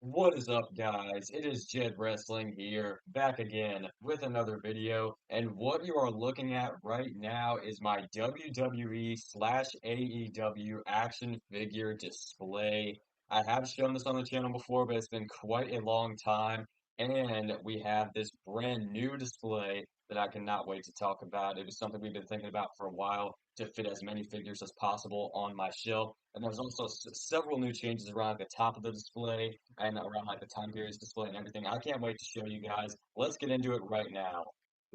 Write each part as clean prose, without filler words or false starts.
What is up, guys? It is Jed Wrestling here, back again with another video. And what you are looking at right now is my WWE slash AEW action figure display. I have shown this on the channel before, but it's been quite a long time. And we have this brand new display that I cannot wait to talk about. It was something we've been thinking about for a while to fit as many figures as possible on my shelf. And there's also several new changes around the top of the display and around like the time periods display and everything. I can't wait to show you guys. Let's get into it right now.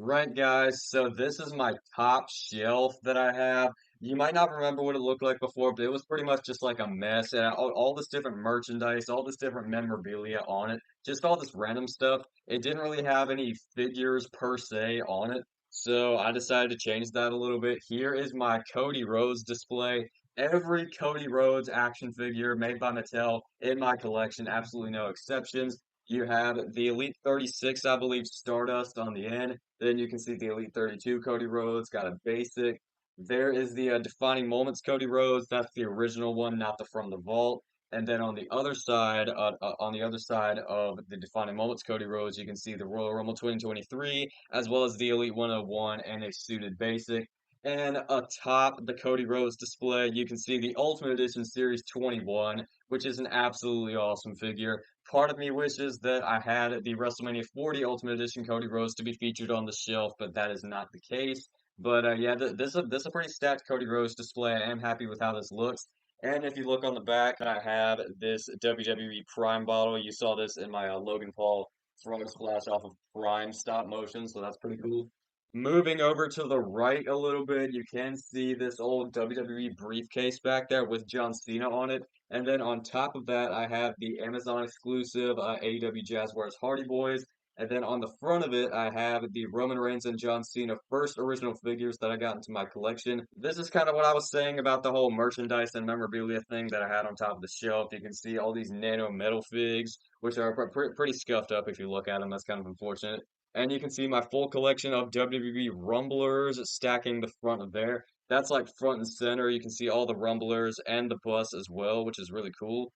Right, guys, so this is my top shelf that I have. You might not remember what it looked like before, but it was pretty much just like a mess and all this different merchandise, all this different memorabilia on it, just all this random stuff. It didn't really have any figures per se on it, so I decided to change that a little bit. Here is my Cody Rhodes display. Every Cody Rhodes action figure made by Mattel in my collection, absolutely no exceptions. You have the Elite 36, I believe, Stardust on the end. Then you can see the Elite 32 Cody Rhodes, got a basic. There is the Defining Moments Cody Rhodes. That's the original one, not the From the Vault. And then on the other side of the Defining Moments Cody Rhodes, you can see the Royal Rumble 2023, as well as the Elite 101 and a suited basic. And atop the Cody Rhodes display, you can see the Ultimate Edition Series 21, which is an absolutely awesome figure. Part of me wishes that I had the WrestleMania 40 Ultimate Edition Cody Rhodes to be featured on the shelf, but that is not the case. But yeah, this is a pretty stacked Cody Rhodes display. I am happy with how this looks. And if you look on the back, I have this WWE Prime bottle. You saw this in my Logan Paul frog splash off of Prime stop motion, so that's pretty cool. Moving over to the right a little bit, you can see this old WWE briefcase back there with John Cena on it. And then on top of that, I have the Amazon exclusive AEW Jazzwares Hardy Boys. And then on the front of it, I have the Roman Reigns and John Cena first original figures that I got into my collection. This is kind of what I was saying about the whole merchandise and memorabilia thing that I had on top of the shelf. You can see all these nano metal figs, which are pretty scuffed up if you look at them. That's kind of unfortunate. And you can see my full collection of WWE Rumblers stacking the front of there. That's like front and center. You can see all the Rumblers and the bus as well, which is really cool.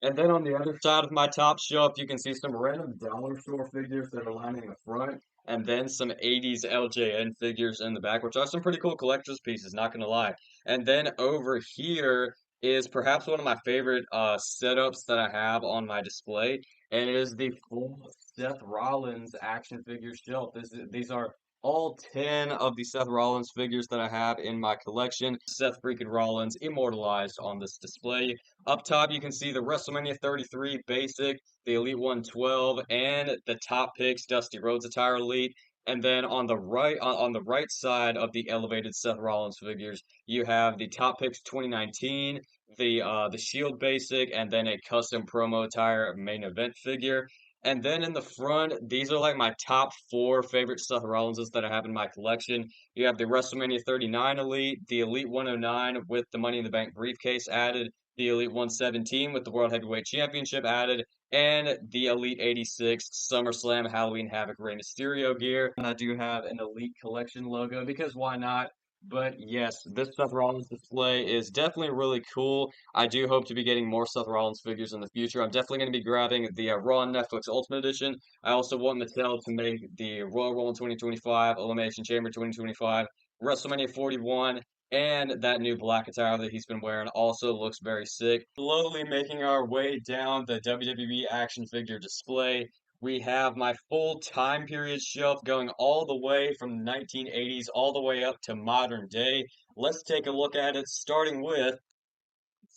And then on the other side of my top shelf, you can see some random dollar store figures that are lining the front, and then some 80s LJN figures in the back, which are some pretty cool collector's pieces, not gonna lie. And then over here is perhaps one of my favorite setups that I have on my display, and it is the full Seth Rollins action figure shelf. These are all 10 of the Seth Rollins figures that I have in my collection. Seth freaking Rollins immortalized on this display. Up top, you can see the WrestleMania 33 Basic, the Elite 112, and the top picks Dusty Rhodes Attire Elite. And then on the right side of the elevated Seth Rollins figures, you have the top picks 2019, the Shield Basic, and then a custom promo attire main event figure. And then in the front, these are like my top four favorite Seth Rollinses that I have in my collection. You have the WrestleMania 39 Elite, the Elite 109 with the Money in the Bank briefcase added, the Elite 117 with the World Heavyweight Championship added, and the Elite 86 SummerSlam Halloween Havoc Rey Mysterio gear. And I do have an Elite Collection logo because why not? But yes, this Seth Rollins display is definitely really cool. I do hope to be getting more Seth Rollins figures in the future. I'm definitely going to be grabbing the Raw on Netflix Ultimate Edition. I also want Mattel to make the Royal Rumble 2025, Elimination Chamber 2025, WrestleMania 41, and that new black attire that he's been wearing also looks very sick. Slowly making our way down the WWE action figure display, we have my full time period shelf going all the way from the 1980s all the way up to modern day. Let's take a look at it, starting with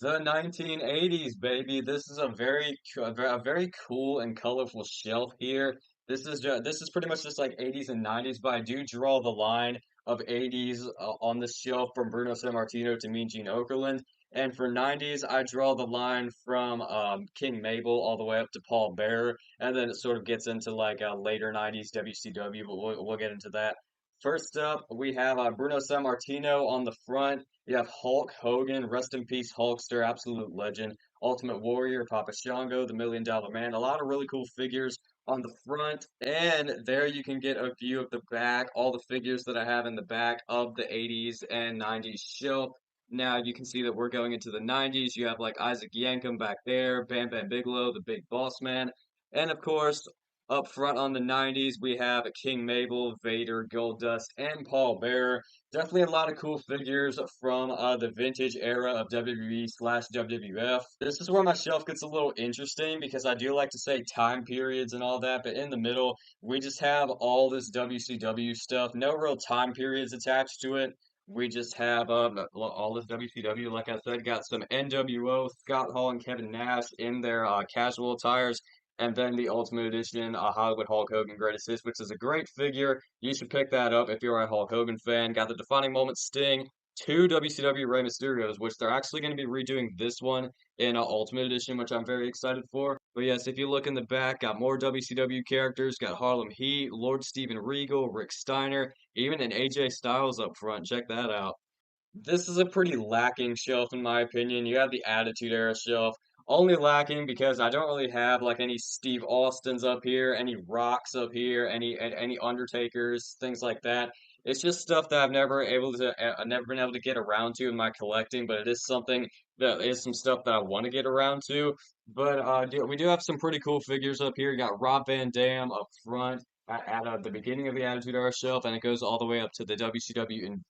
the 1980s, baby. This is a very cool and colorful shelf here. This is pretty much just like 80s and 90s, but I do draw the line of 80s on this shelf from Bruno Sammartino to Mean Gene Okerlund. And for 90s, I draw the line from King Mabel all the way up to Paul Bearer, and then it sort of gets into like later 90s WCW, but we'll get into that. First up, we have Bruno Sammartino on the front. You have Hulk Hogan, rest in peace, Hulkster, absolute legend. Ultimate Warrior, Papa Shango, the Million Dollar Man. A lot of really cool figures on the front. And there you can get a view of the back, all the figures that I have in the back of the 80s and 90s shelf. Now you can see that we're going into the 90s. You have like Isaac Yankem back there, Bam Bam Bigelow, the Big Boss Man. And of course, up front on the 90s, we have King Mabel, Vader, Goldust, and Paul Bearer. Definitely a lot of cool figures from the vintage era of WWE slash WWF. This is where my shelf gets a little interesting because I do like to say time periods and all that, but in the middle, we just have all this WCW stuff. No real time periods attached to it. We just have all this WCW. Like I said, got some NWO, Scott Hall and Kevin Nash in their casual attires. And then the Ultimate Edition, Hollywood Hulk Hogan Greatest Hits, which is a great figure. You should pick that up if you're a Hulk Hogan fan. Got the Defining Moment Sting, two WCW Rey Mysterios, which they're actually going to be redoing this one in Ultimate Edition, which I'm very excited for. But yes, if you look in the back, got more WCW characters. Got Harlem Heat, Lord Steven Regal, Rick Steiner, even an AJ Styles up front. Check that out. This is a pretty lacking shelf in my opinion. You have the Attitude Era shelf. Only lacking because I don't really have like any Steve Austins up here, any Rocks up here, any Undertakers, things like that. It's just stuff that I've never been able to get around to in my collecting, but it is something that is some stuff that I want to get around to. But we do have some pretty cool figures up here. You got Rob Van Dam up front at the beginning of the Attitude Era shelf, and it goes all the way up to the WCW and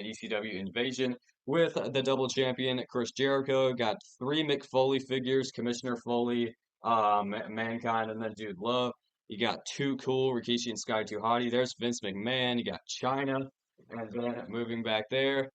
ECW Invasion with the double champion Chris Jericho. Got three Mick Foley figures: Commissioner Foley, Mankind, and then Dude Love. You got Too Cool, Rikishi and Sky Too Hotty. There's Vince McMahon. You got China, and then moving back there.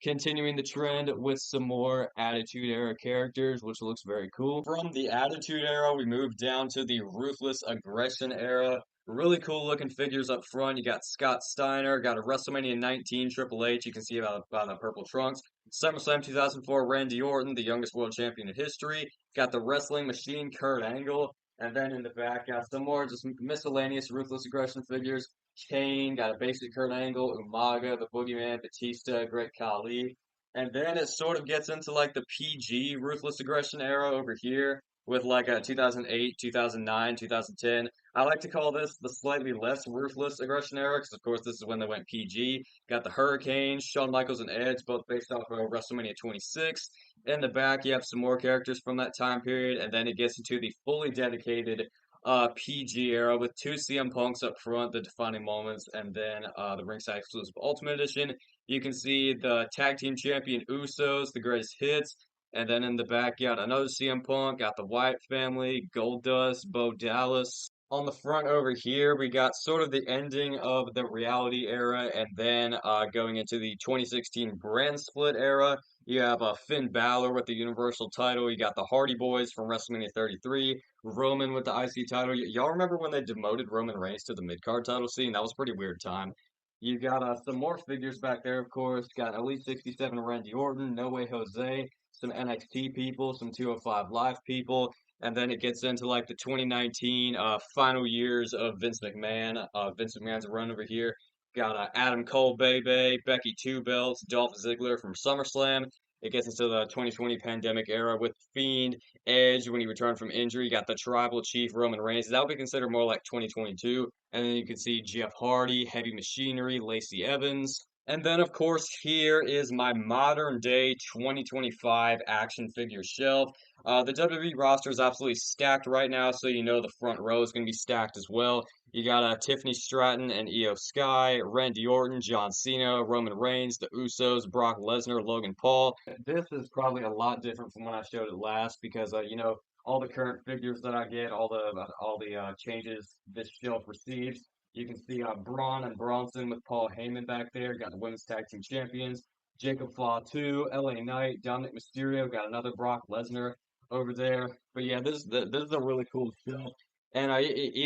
Continuing the trend with some more Attitude Era characters, which looks very cool. From the Attitude Era, we move down to the Ruthless Aggression Era. Really cool looking figures up front. You got Scott Steiner, got a WrestleMania 19 Triple H. You can see about the purple trunks. SummerSlam 2004 Randy Orton, the youngest world champion in history. Got the Wrestling Machine Kurt Angle. And then in the back, got some more just miscellaneous Ruthless Aggression figures. Kane, got a basic Kurt Angle, Umaga, the Boogeyman, Batista, Great Khali. And then it sort of gets into like the PG Ruthless Aggression era over here with like a 2008, 2009, 2010. I like to call this the slightly less Ruthless Aggression era because, of course, this is when they went PG. Got the Hurricanes, Shawn Michaels, and Edge, both based off of WrestleMania 26. In the back, you have some more characters from that time period, and then it gets into the fully dedicated PG era with two CM Punks up front, the defining moments, and then the ringside exclusive Ultimate Edition. You can see the tag team champion Usos, the greatest hits, and then in the back, you got another CM Punk, got the Wyatt family, Goldust, Bo Dallas. On the front over here, we got sort of the ending of the reality era, and then going into the 2016 brand split era. You have Finn Balor with the Universal title. You got the Hardy Boys from WrestleMania 33. Roman with the IC title. Y'all remember when they demoted Roman Reigns to the mid-card title scene? That was a pretty weird time. You got some more figures back there, of course. Got Elite 67 Randy Orton, No Way Jose, some NXT people, some 205 Live people, and then it gets into like the 2019 final years of Vince McMahon. Vince McMahon's run over here. Got Adam Cole, Bebe, Becky Two Belts, Dolph Ziggler from SummerSlam. It gets into the 2020 pandemic era with Fiend, Edge when he returned from injury. You got the Tribal Chief Roman Reigns. That would be considered more like 2022. And then you can see Jeff Hardy, Heavy Machinery, Lacey Evans. And then, of course, here is my modern day 2025 action figure shelf. The WWE roster is absolutely stacked right now, so you know the front row is going to be stacked as well. You got Tiffany Stratton and Io Sky, Randy Orton, John Cena, Roman Reigns, the Usos, Brock Lesnar, Logan Paul. This is probably a lot different from when I showed it last because you know all the current figures that I get, all the changes this shelf receives. You can see Braun and Bronson with Paul Heyman back there. Got the women's tag team champions. Jacob Fatu, LA Knight, Dominic Mysterio. Got another Brock Lesnar over there. But yeah, this is a really cool shelf. And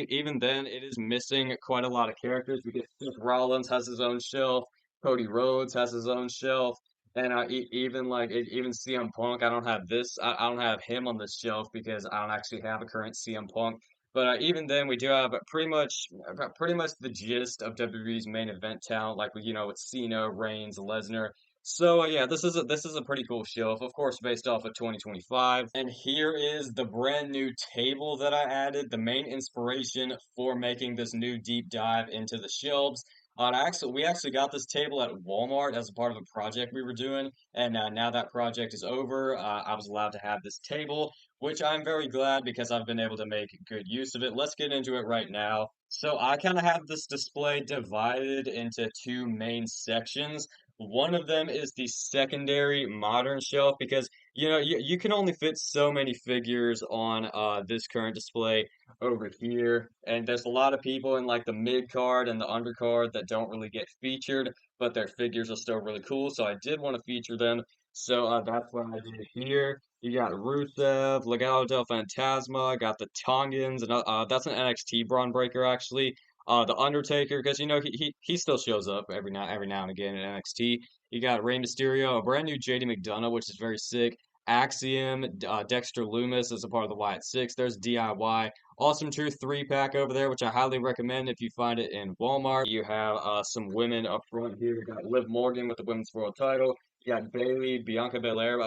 even then, it is missing quite a lot of characters because Seth Rollins has his own shelf. Cody Rhodes has his own shelf. And even CM Punk, I don't have him on this shelf because I don't actually have a current CM Punk. But even then, we do have pretty much the gist of WWE's main event talent, like you know with Cena, Reigns, Lesnar. So yeah, this is a pretty cool shelf, of course, based off of 2025. And here is the brand new table that I added, the main inspiration for making this new deep dive into the shelves. We actually got this table at Walmart as a part of a project we were doing, and now that project is over, I was allowed to have this table, which I'm very glad because I've been able to make good use of it. Let's get into it right now. So I kind of have this display divided into two main sections. One of them is the secondary modern shelf because you can only fit so many figures on this current display over here. And there's a lot of people in like the mid card and the undercard that don't really get featured, but their figures are still really cool. So I did want to feature them. So that's what I did here. You got Rusev, Legado del Fantasma, got the Tongans, and that's an NXT Braun Breaker actually. The Undertaker, because he still shows up every now and again in NXT. You got Rey Mysterio, a brand new JD McDonough, which is very sick. Axiom, Dexter Loomis as a part of the Wyatt Six. There's DIY. Awesome Truth 3-pack over there, which I highly recommend if you find it in Walmart. You have some women up front here. You got Liv Morgan with the Women's World title. You got Bayley, Bianca Belair.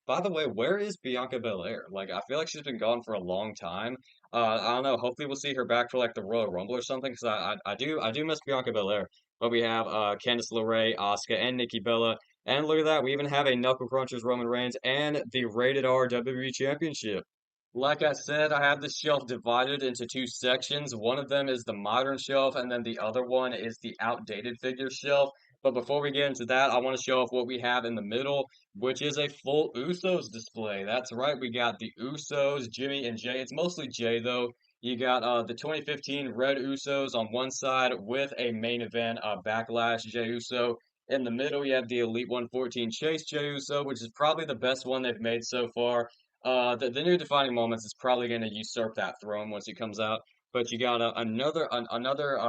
By the way, where is Bianca Belair? Like, I feel like she's been gone for a long time. I don't know. Hopefully, we'll see her back for like the Royal Rumble or something. Because I do miss Bianca Belair. But we have Candice LeRae, Asuka, and Nikki Bella. And look at that, we even have a Knuckle Crunchers Roman Reigns and the Rated R WWE Championship. Like I said, I have this shelf divided into two sections. One of them is the modern shelf, and then the other one is the outdated figure shelf. But before we get into that, I want to show off what we have in the middle, which is a full Usos display. That's right, we got the Usos, Jimmy and Jay. It's mostly Jay though. You got the 2015 Red Usos on one side with a main event Backlash Jey Uso. In the middle, you have the Elite 114 Chase Jey Uso, which is probably the best one they've made so far. The new Defining Moments is probably going to usurp that throne once he comes out. But you got another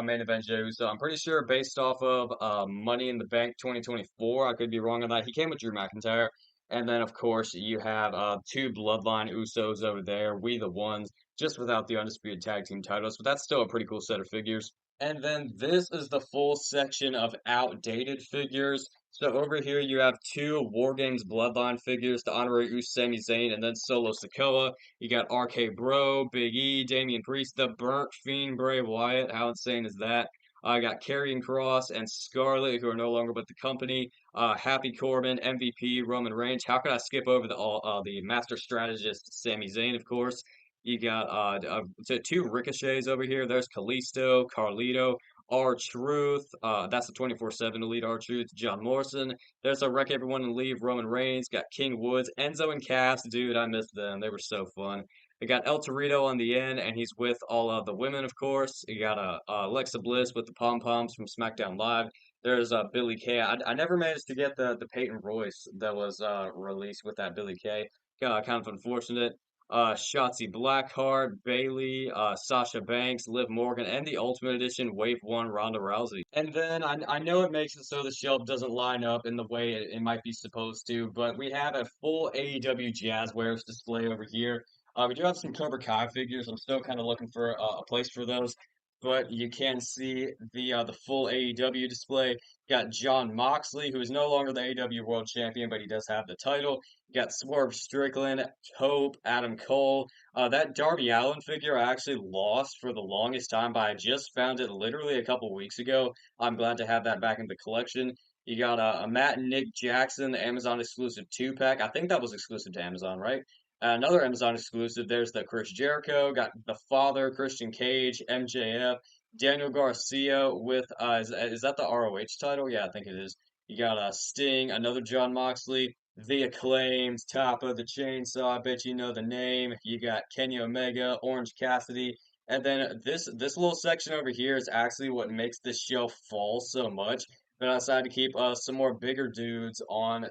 main event Jey Uso. I'm pretty sure based off of Money in the Bank 2024. I could be wrong on that. He came with Drew McIntyre. And then, of course, you have two Bloodline Usos over there. We the Ones, just without the Undisputed Tag Team titles. But that's still a pretty cool set of figures. And then this is the full section of outdated figures. So over here you have two War Games Bloodline figures, the Honorary Uso Sami Zayn, and then Solo Sikoa. You got RK Bro, Big E, Damian Priest, the Burnt Fiend, Bray Wyatt. How insane is that? I got Karrion Kross and Scarlett, who are no longer with the company. Happy Corbin, MVP, Roman Reigns. How could I skip over the Master Strategist, Sami Zayn, of course? You got two Ricochets over here. There's Kalisto, Carlito, R-Truth. That's the 24/7 Elite R-Truth. John Morrison. There's a Wreck Everyone and Leave. Roman Reigns. Got King Woods. Enzo and Cass. Dude, I missed them. They were so fun. We got El Torito on the end, and he's with all of the women, of course. You got Alexa Bliss with the Pom Poms from SmackDown Live. There's Billy Kay. I never managed to get the Peyton Royce that was released with that Billy Kay. Kind of unfortunate. Shotzi Blackheart, Bayley, Sasha Banks, Liv Morgan, and the Ultimate Edition Wave 1 Ronda Rousey. And then I know it makes it so the shelf doesn't line up in the way it might be supposed to, but we have a full AEW Jazzwares display over here. We do have some Cobra Kai figures. I'm still kind of looking for a place for those. But you can see the full AEW display. Got Jon Moxley, who is no longer the AEW World Champion, but he does have the title. You got Swerve Strickland, Hope, Adam Cole. That Darby Allin figure I actually lost for the longest time, but I just found it literally a couple weeks ago. I'm glad to have that back in the collection. You got a Matt and Nick Jackson, the Amazon exclusive 2-pack. I think that was exclusive to Amazon, right? Another Amazon exclusive. There's the Chris Jericho, got the Father, Christian Cage, MJF, Daniel Garcia with is that the ROH title? Yeah, I think it is. You got Sting, another Jon Moxley, The Acclaimed, Tapa, the Chainsaw. I bet you know the name. You got Kenny Omega, Orange Cassidy, and then this little section over here is actually what makes this shelf fall so much. But I decided to keep some more bigger dudes on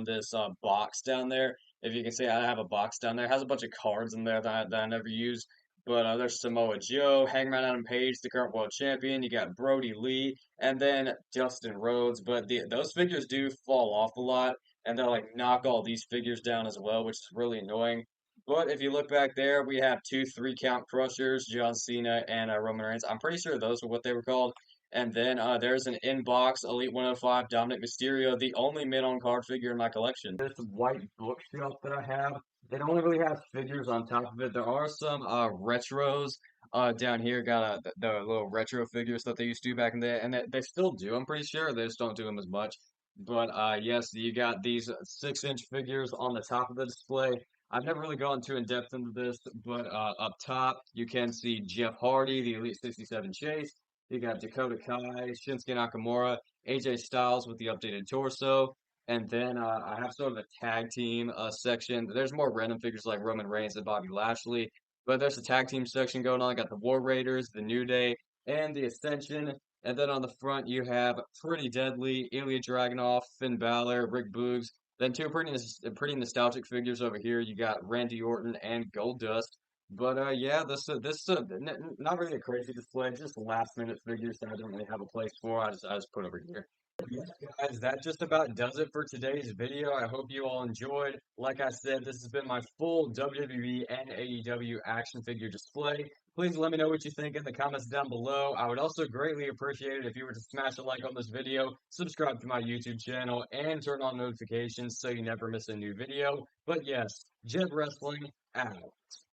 this box down there. If you can see, I have a box down there. It has a bunch of cards in there that I never use. But there's Samoa Joe, Hangman Adam Page, the current world champion. You got Brody Lee, and then Dustin Rhodes. But those figures do fall off a lot, and they'll like knock all these figures down as well, which is really annoying. But if you look back there, we have two 3-count crushers, John Cena and Roman Reigns. I'm pretty sure those are what they were called. And then there's an inbox Elite 105 Dominic Mysterio, the only mid-on card figure in my collection. This white bookshelf that I have, it only really has figures on top of it. There are some retros. Down here got the little retro figures that they used to do back in the day, and they still do. I'm pretty sure they just don't do them as much. But yes, you got these 6-inch figures on the top of the display. I've never really gone too in depth into this, but up top you can see Jeff Hardy, the Elite 67 Chase. You got Dakota Kai, Shinsuke Nakamura, AJ Styles with the updated torso. And then I have sort of a tag team section. There's more random figures like Roman Reigns and Bobby Lashley. But there's a tag team section going on. Got the War Raiders, the New Day, and the Ascension. And then on the front, you have Pretty Deadly, Ilya Dragunov, Finn Balor, Rick Boogs. Then two pretty nostalgic figures over here. You got Randy Orton and Goldust. But yeah, not really a crazy display, just last minute figures that I don't really have a place for. I just put over here. Yeah, guys, that just about does it for today's video. I hope you all enjoyed. Like I said, this has been my full WWE and AEW action figure display. Please let me know what you think in the comments down below. I would also greatly appreciate it if you were to smash a like on this video, subscribe to my YouTube channel, and turn on notifications so you never miss a new video. But yes, Jet Wrestling out.